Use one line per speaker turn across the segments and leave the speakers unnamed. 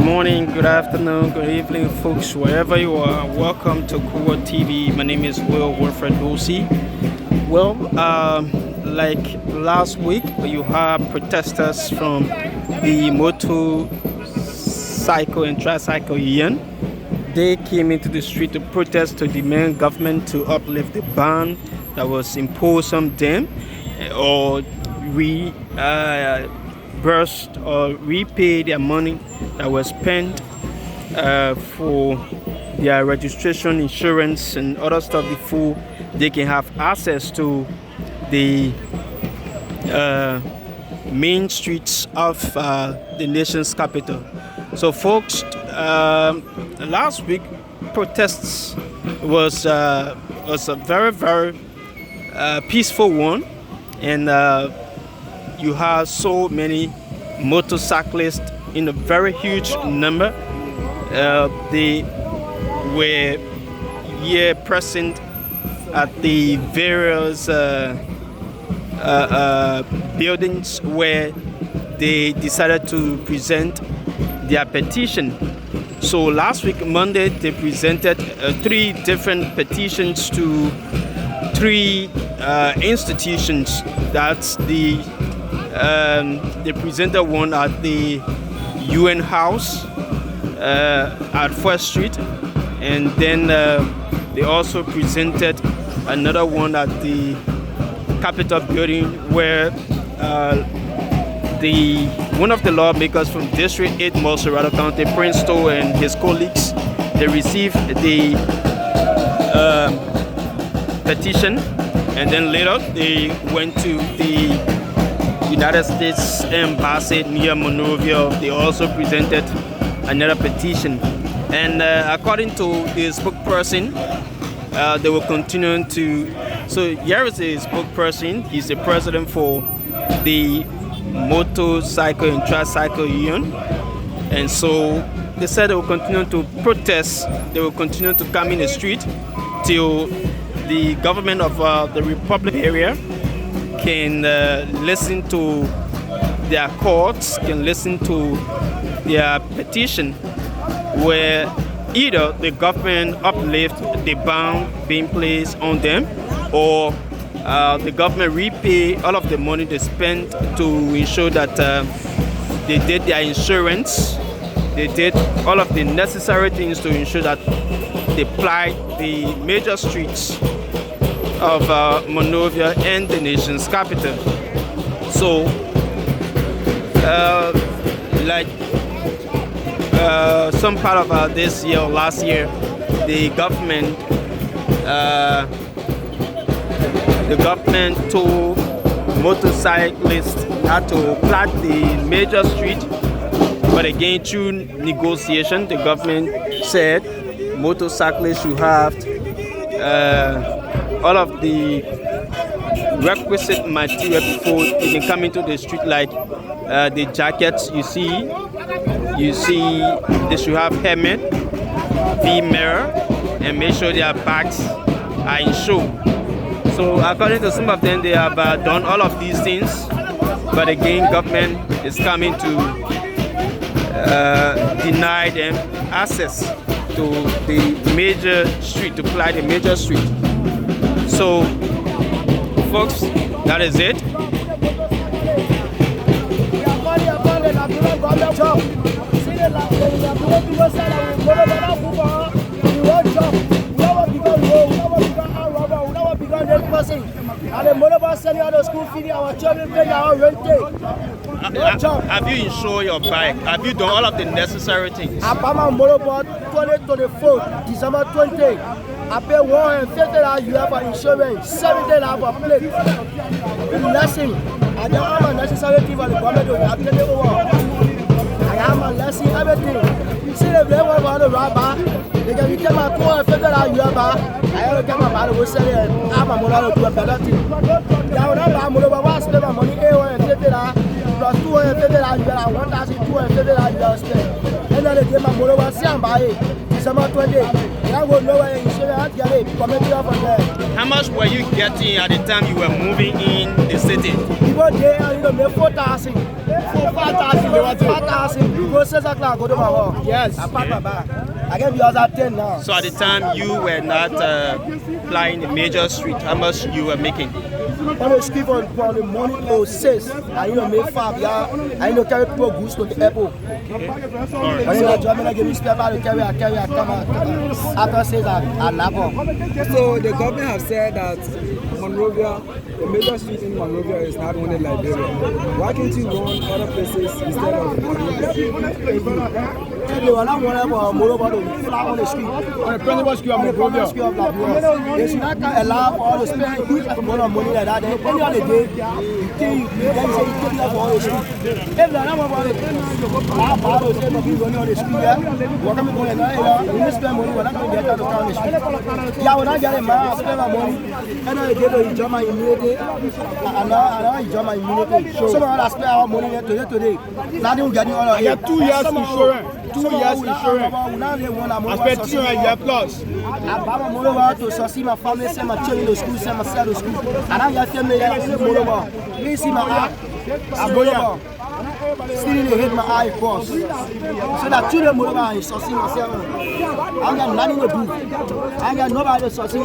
morning, good afternoon, good evening, folks, wherever you are. Welcome to Kuwa TV. My name is Will Wilfred Dorsey. Well, like last week, you have protesters from the motorcycle and tricycle union. They came into the street to protest to demand government to uplift the ban that was imposed on them, or reimburse or repay their money that was spent for their registration, insurance, and other stuff before they can have access to the main streets of the nation's capital. So, folks, last week protests was a very peaceful one, and you have so many motorcyclists in a very huge number. They were here present at the various buildings where they decided to present their petition. So last week, Monday, they presented 3 different petitions to 3 institutions. That's they presented one at the UN House at 1st Street, and then they also presented another one at the Capitol building, where one of the lawmakers from District 8 Motorcyclist County, Prince Stowe, and his colleagues, they received the petition, and then later they went to the United States Embassy near Monrovia. They also presented another petition, and according to the spokesperson, they will continue to. So here is a spokesperson. He's the president for the Motorcycle and Tricycle Union, and so they said they will continue to protest. They will continue to come in the street till the government of the Republic area can listen to their courts, can listen to their petition, where either the government uplift the ban being placed on them, or the government repay all of the money they spent to ensure that they did their insurance, they did all of the necessary things to ensure that they plied the major streets of Monrovia and the nation's capital. So, some part of this year or last year, the government told motorcyclists how to plat the major street, but again, through negotiation, the government said motorcyclists should have all of the requisite material before they can come into the street, like the jackets you see they should have helmet, V-mirror, and make sure their bags are insured. So according to some of them, they have done all of these things, but again, government is coming to deny them access to the major street, to ply the major street. So, folks, that is it. Have you insured your bike? Have you done all of the necessary things?
I bought my motorboat 2024, December 20. I pay $150 for insurance, $70 for plate. Nothing. I don't have my necessary thing for the government to attend it over. I have my lesson, everything. See the way one want to rob, they can get my $250 back. I have to get my body to sell it. I have my money to do a better thing. I will not buy my motorboat, I spend my money $150. plus $250 you are $1,250 you are spend. And then they give my motor was same by December 20. I go nowhere insurance get it. Coming here from there.
How much were you getting at the time you were moving in the city?
People there, you know, make 4,000. 5,000. They want 5,000. You go 6 o'clock, go to my home. Yes. I pack my bag. I get the other 10 now.
So at the time you were not flying the major street, how much you were making?
On the street from the morning to 6, I you know make 5, yeah. I you know carry people goods to the airport.
Alright.
And then I drive me give me spare part to carry, I come after 6 I nap up.
So the government have said that Monrovia, the major street in Monrovia is not one in Liberia. Why can't you run other places instead of Monrovia?
They were not worried about Monrovia to fly on the street. On the principal street of Monrovia. They should not allow for all the spending huge amount of money like that. Then any other day, you say you take that for all the street. If they're not about it, I will say that people running on the street there. We're coming to the we spend money, we're not going to get out of the street. Yeah, we're not getting mad, spend my money. And I get to enjoy my immunity. And I enjoy my immunity. Some of us spend our money there today. Now they're getting all of it.
I got 2 years insurance. 2 years insurance. I spent 2 years plus.
I buy my Monrovia to see my family, send my children to school, send my son to school. And I got family here in Monrovia. Please see my eye. I'm Monrovia. Still they hit my eye cross. So that children Monrovia is see myself. I got nothing to do. I got nobody to see me.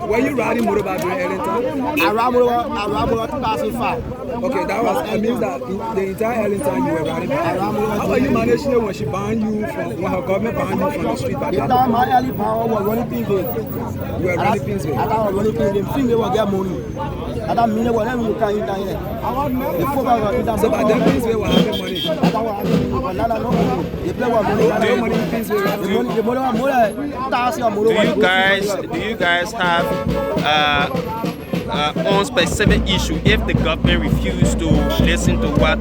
Were you riding Monrovia during Ellington?
I ran Monrovia 2005.
Okay, that means that the entire Ellington you were riding. How were you managing it when she banned you from, when her government banned you from the street?
The time my early power was running things.
You were running things.
I thought I was running things. Things will get money. I don't mean whatever you can eat here.
So by them things were having money.
I don't want money. They play with money.
No money in things were
The money.
Do you guys have on specific issue if the government refuse to listen to what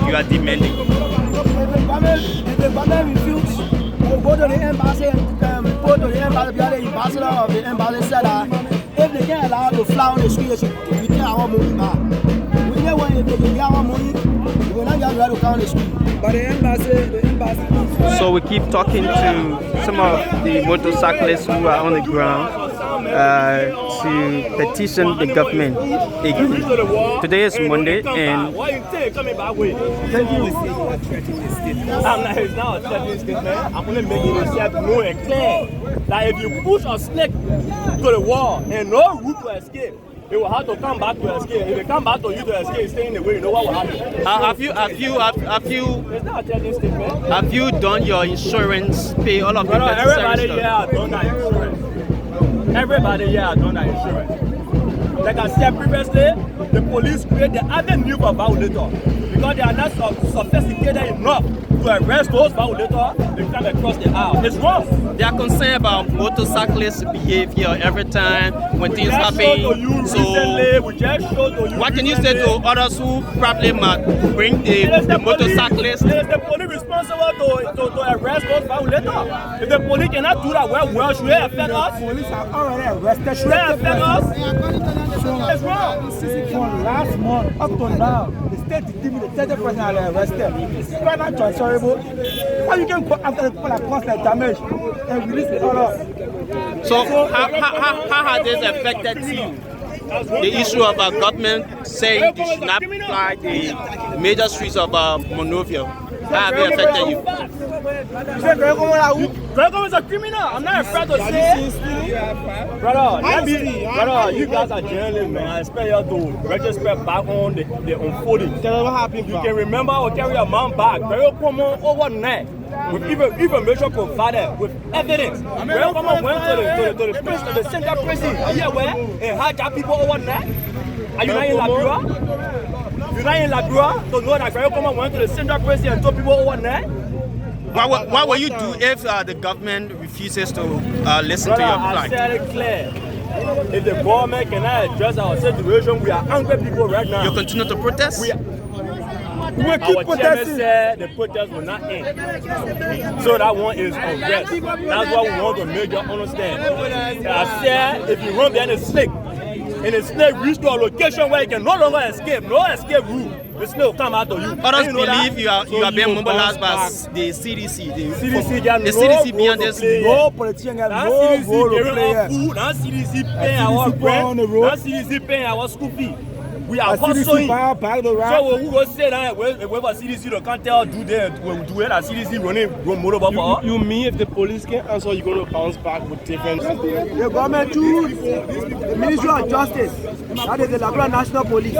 you are demanding?
If the government refuse, we'll go to the embassy and report to the embassy. The ambassador of the embassy said that if they can't allow to fly on the street, we take our money back. We know when they get our money, we will not get ready to count the street.
But the embassy.
So we keep talking to some of the motorcyclists who are on the ground to petition the government again. Today is Monday and
Why you take coming back with?
Thank you.
I'm not, it's not a threatening statement. I'm only making myself known and clear that if you push a snake to the wall and no route to escape, it will have to come back to escape. If it come back to you to escape, stay in the way, you know what will happen.
have you
It's not a threatening statement.
have you done your insurance, pay all of the
Everybody
necessary
here
stuff?
has done that insurance. Everybody here has done that insurance. Like I said previously, the police create the avenue for violators because they are not sophisticated enough to arrest those violators. They come across the aisle. It's wrong.
They are concerned about motorcyclist behavior every time when things happen.
We just showed to you.
What can you say to others who probably might bring the motorcyclists?
It is the police responsible to arrest those violators. If the police cannot do that well, should they affect us?
Police have already arrested.
Should they affect us? It's wrong.
From last month up to now, the state detective, the 30 person are arrested. It's not transferable. How you can go after the people that caused the damage and release the order?
So how has this affected you? The issue of our government saying they should not fly the major streets of Monrovia. How have it affected you?
Gregor is a criminal. I'm not afraid to say it. Brother, you guys are journalists, man. I expect you to register back on the unfolding. Tell what happened. You can remember or carry a man back. Gregor come on overnight with information provided, with evidence. Gregor come on went to the central prison. Yeah, where and hijack people overnight. Are you not in Liberia? You're not in Liberia to know that Gregor come on went to the central prison and told people overnight.
What will you do if the government refuses to listen to your plight?
I said it clear. If the government cannot address our situation, we are angry people right now.
You continue to protest?
We keep protesting. Said the protest will not end. So that one is unrest. That's what we want to make you understand. I said if you run behind the snake, and the snake reach to a location where it can no longer escape, no escape route, the snake will come out of you.
Others
And you know
believe
that?
you are being
you
mobilized by
bounce
the CDC.
CDC got
the
no
CDC
role
behind
to
this.
play.
No politician got
That
no
CDC
role to
giving
play.
us food, that CDC paying our
CDC put on the
rent,
road.
that CDC paying our school fee. We are
A CDC
hustling.
power back the right.
So we go say that wait for CDC to can't tell do that when we do it at CDC running motor for us.
You mean if the police can't answer, you're going to bounce back with different...
The government too, the Ministry of Justice, that is the Liberia National Police.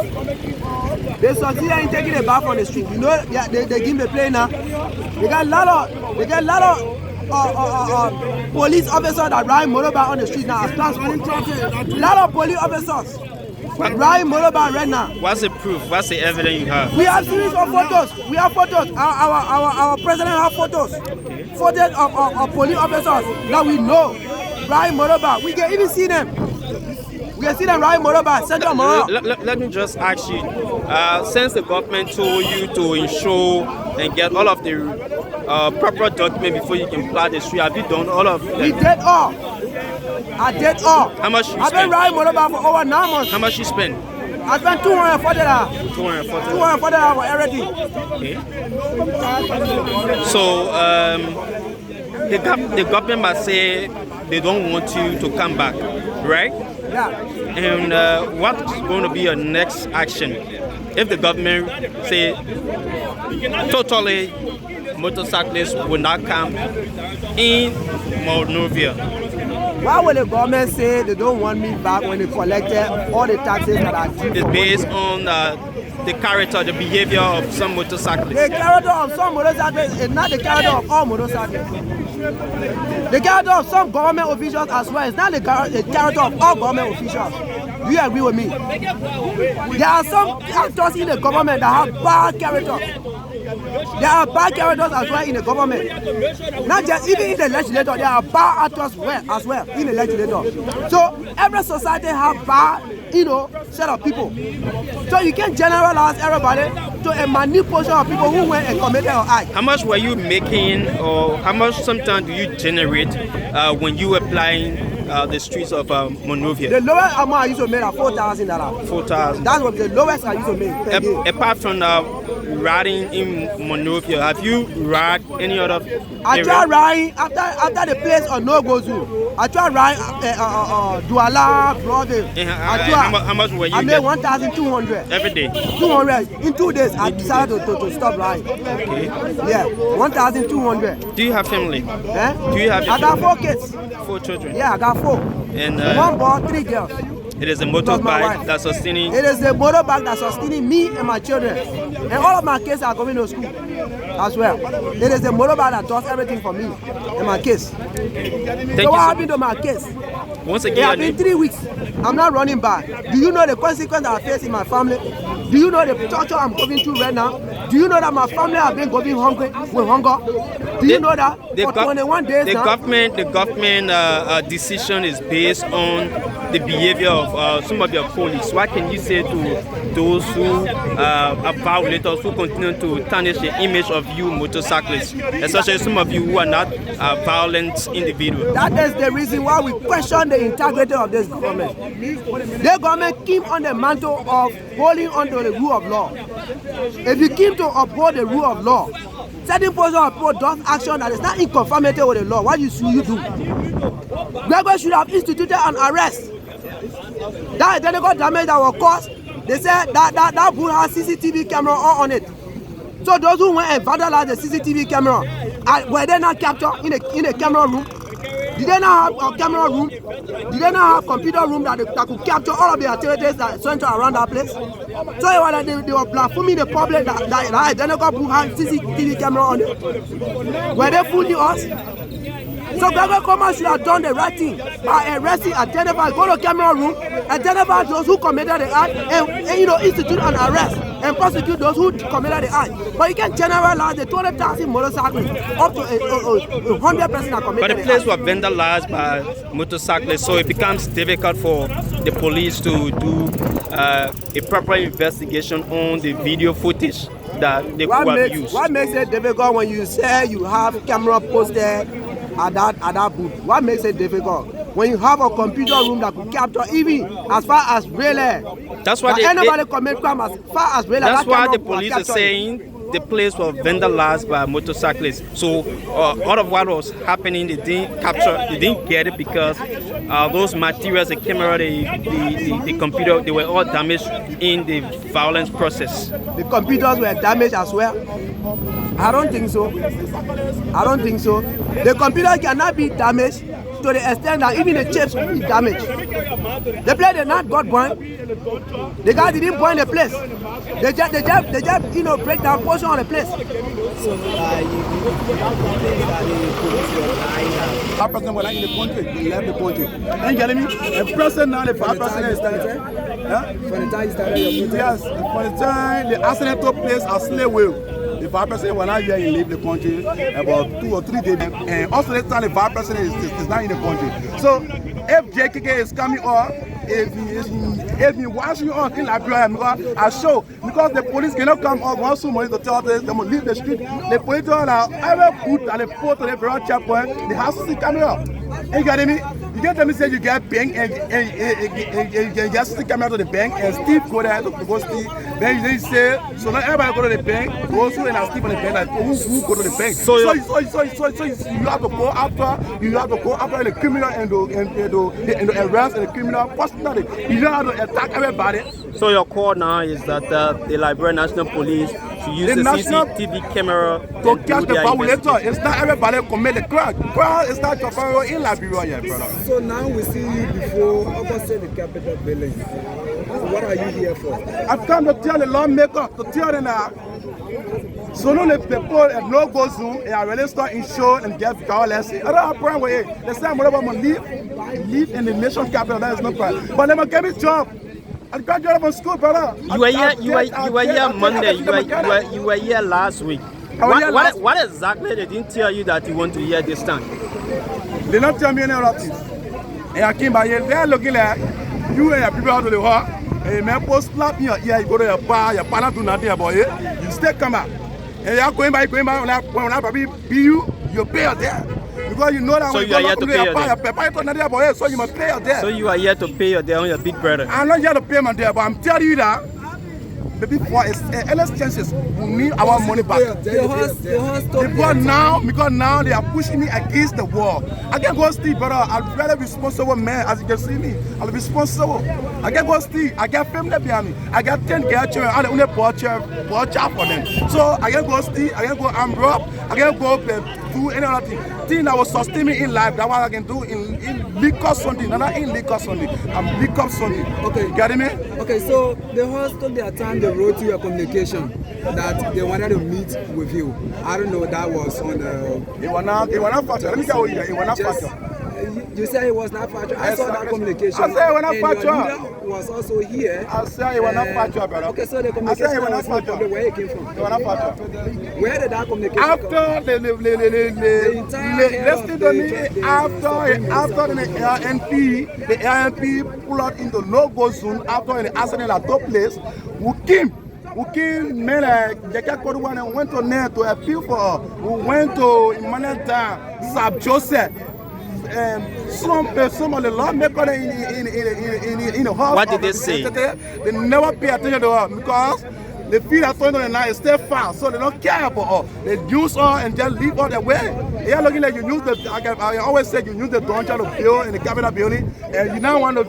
They succeed in taking a bath on the street. You know, they give the plane now. They got a lot of police officers that ride motorbike on the street now as transport. A lot of police officers ride motorbike right now.
What's the proof? What's the evidence you have?
We have series of photos. We have photos. Our president have photos. Photos of police officers that we know ride motorbike. We can even see them. We can see them ride motorbike. Central Monrovia.
Let me just ask you, since the government told you to ensure and get all of the proper documents before you can plow the street, have you done all of them?
We did all. I did all.
How much you
I've been
spend?
riding motorbike for over 9 months.
How much you spend?
I spent $240. $240 for everything.
Okay. So the government must say they don't want you to come back, right?
Yeah.
And what's going to be your next action if the government say totally motorcyclists will not come in Monrovia?
Why would the government say they don't want me back when they collected all the taxes that I did?
It's based on the character, the behavior of some motorcyclists.
The character of some motorcyclists is not the character of all motorcyclists. The character of some government officials as well is not the character of all government officials. Do you agree with me? There are some actors in the government that have bad character. There are bad characters as well in the government. Not just even in the legislature, there are bad actors as well in the legislature. So every society have bad, set of people. So you can't generalize everybody to a manipulation of people who went and committed an act.
How much were you making, or how much sometimes do you generate when you were applying the streets of Monrovia?
The lowest amount I used to make is $4,000.
4,000.
That was the lowest I used to make per day.
Apart from riding in Monrovia, have you ride any other
I
area?
tried riding after the place on no-go zone. I tried riding Douala, Broadway.
How much were you
I made
getting
1,200.
every day?
200. In 2 days, I decided to stop riding.
Okay.
Yeah, 1,200.
Do you have family?
Eh?
Do you have
I got 4 kids.
4 children?
Yeah, I got 4.
And
1 boy, 3 girls.
it is a
Plus my
motorbike
wife.
that's sustaining.
It is the motorbike that's sustaining me and my children. And all of my kids are going to school as well. It is the motorbike that does everything for me and my kids.
Thank
So
you
what
so
happened to my kids?
Once
It
again,
has been 3 weeks. I'm not running back. Do you know the consequence I face in my family? Do you know the torture I'm going through right now? Do you know that my family have been going hungry with hunger? Do you know that for 21 days
the
now?
government decision is based on the behavior of some of your police. What can you say to those who are violators, who continue to tarnish the image of you motorcyclists, especially some of you who are not violent individuals?
That is the reason why we question the integrity of this government. The government came on the mantle of holding on to the rule of law. If you came to uphold the rule of law, certain portion of people does action that is not in conformity with the law. What should you do? Gregor should have instituted an arrest. That identical damage that was caused, they said that booth has CCTV camera on it. So those who went and vandalized the CCTV camera, were they not captured in a camera room? Did they not have a camera room? Did they not have computer room that could capture all of the activities that centered around that place? So it was like they were blaspheming the public that identical booth had CCTV camera on it. Were they fooling us? So Gregor Coleman should have done the right thing by arresting, identify, go to camera room, identify those who committed the act, and institute an arrest and prosecute those who committed the act. But you can't generalize the 20,000 motorcyclists up to 100 persons that committed
But the
the
place
act.
was vandalized by motorcyclists, so it becomes difficult for the police to do a proper investigation on the video footage that they could have used.
What makes it difficult when you say you have camera posted at that booth? What makes it difficult?
when you have a computer room that could capture even as far as Raleigh.
That's why
anybody commit crime as far as Raleigh.
That's why the police are saying the place was vandalized by motorcyclists. So all of what was happening, they didn't capture, they didn't get it because those materials, the camera, the computer, they were all damaged in the violence process.
The computers were damaged as well. I don't think so. I don't think so. The computer cannot be damaged to the extent that even the chips will be damaged. The place did not got burned. The guy didn't burn the place. They just break down portion of the place.
Our president was not in the country, he left the country. And you getting me? The president now, the vice president is started.
From the time you started your protest?
Yes, from the time the accident took place at Slaywell. The vice president was not here, he left the country about 2 or 3 days. And also this time the vice president is not in the country. So if JKK is coming up, if he watching us in Liberia, because the police cannot come up once somebody to tell us they must leave the street. The police are ever put at the port of the very checkpoint, the house is coming up. You get me? You get them say you get bank and you just stick camera to the bank and Steve go there to go Steve. Then they say so not everybody go to the bank, go through and Steve on the bank like who go to the bank. So you have to go after the criminal and the arrest and the criminal personally. You don't have to attack everybody.
So your call now is that the Liberian National Police to use the CCTV camera
to catch the violator. It's not everybody commit the crime. Crime is not your fellow in Liberia, brother.
So now we see you before opposite the Capitol building. What are you here for?
I've come to tell the lawmaker, to tell them that so no the people at no go zoom and I really start in show and get violence. I don't have a problem with it. The same whatever I'm live in the nation capital, that is no problem. But never give me job. I graduated from school, brother.
You were here Monday. You were here last week. What exactly they didn't tell you that you want to hear this time?
They don't tell me any other things. And I came by here, they're looking like you and your people out of the hall. And man, post slap me here, you go to your bar, your partner do nothing about it. You still come out. And you're going by when I probably be you pay her there. Because you know that
so
when
you are here to pay your debt.
so you must pay your debt.
So you are here to pay your debt on your big brother.
I'm not here to pay my debt, but I'm telling you that maybe for endless chances, we need our money back. Because now they are pushing me against the wall. I can't go steal, brother. I'm very responsible man, as you can see me. I'm responsible. I can't go steal. I got family behind me. I got 10 girl children. I only bought child for them. So I can't go steal. I can't go arm rob. I can't go do any other thing. Thing that will sustain me in life, that's what I can do in liquor Sunday. Not in liquor Sunday. I'm liquor Sunday. Okay, you get me?
Okay, so the host took their time, they wrote to your communication that they wanted to meet with you. I don't know, that was on the...
It was not factual. Let me tell you, it was not factual.
You say it was not factual. I saw that communication.
I said it was not factual.
Your leader was also here.
I said it was not factual, brother.
Okay, so the communication was not factual. Where it came from?
It was not factual.
Where did that communication
after
come?
Listen to me. After the ANP pulled out into no-go zone after the accident that took place, we came, man, and went to there to appeal for her. We went to Emmanuel Sab Joseph. Some of the lawmakers in the house.
What did they say?
They never pay attention to her because the feel that on the night is still fast, so they don't care about her. They use her and just leave her the way. You're looking like you use the. I always say you use the doncha to build in the Capitol building, and you don't want for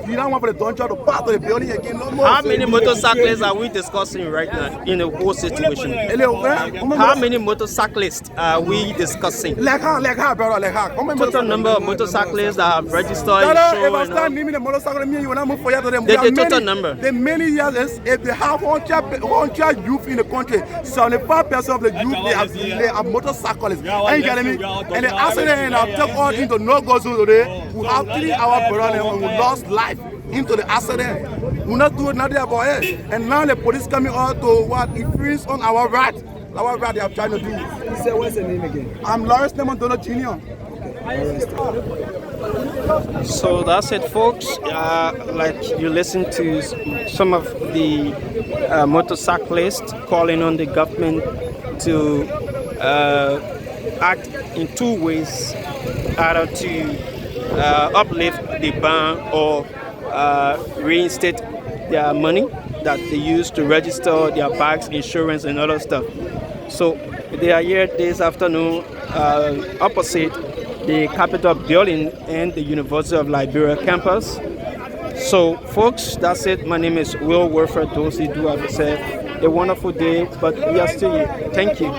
the doncha to part of the building again. No more.
How many motorcyclists are we discussing right now in the whole situation? How many motorcyclists are we discussing?
Like her, brother, like her.
Total number of motorcyclists that have registered.
If I start naming the motorcycle, you will not move for you to them.
The total number.
The many years is if they have 100 youth in the country, 75% of the youth they are motorcyclists. Are you getting me? And the accident I took all into no-go zone today. We have 3 hours brother and we lost life into the accident. We not doing nothing about it. And now the police coming out to what infringe on our right. Our right they are trying to do.
You say what's the name again?
I'm Lawrence Lemon Donald Jr.
So that's it, folks. Like you listen to some of the motorcyclists calling on the government to act in 2 ways, either to uplift the ban or reinstate their money that they use to register their bikes, insurance, and other stuff. So they are here this afternoon opposite the Capitol building and the University of Liberia campus. So folks, that's it. My name is Will Wilfred Dorsey. Do have yourself a wonderful day, but we are still here. Thank you.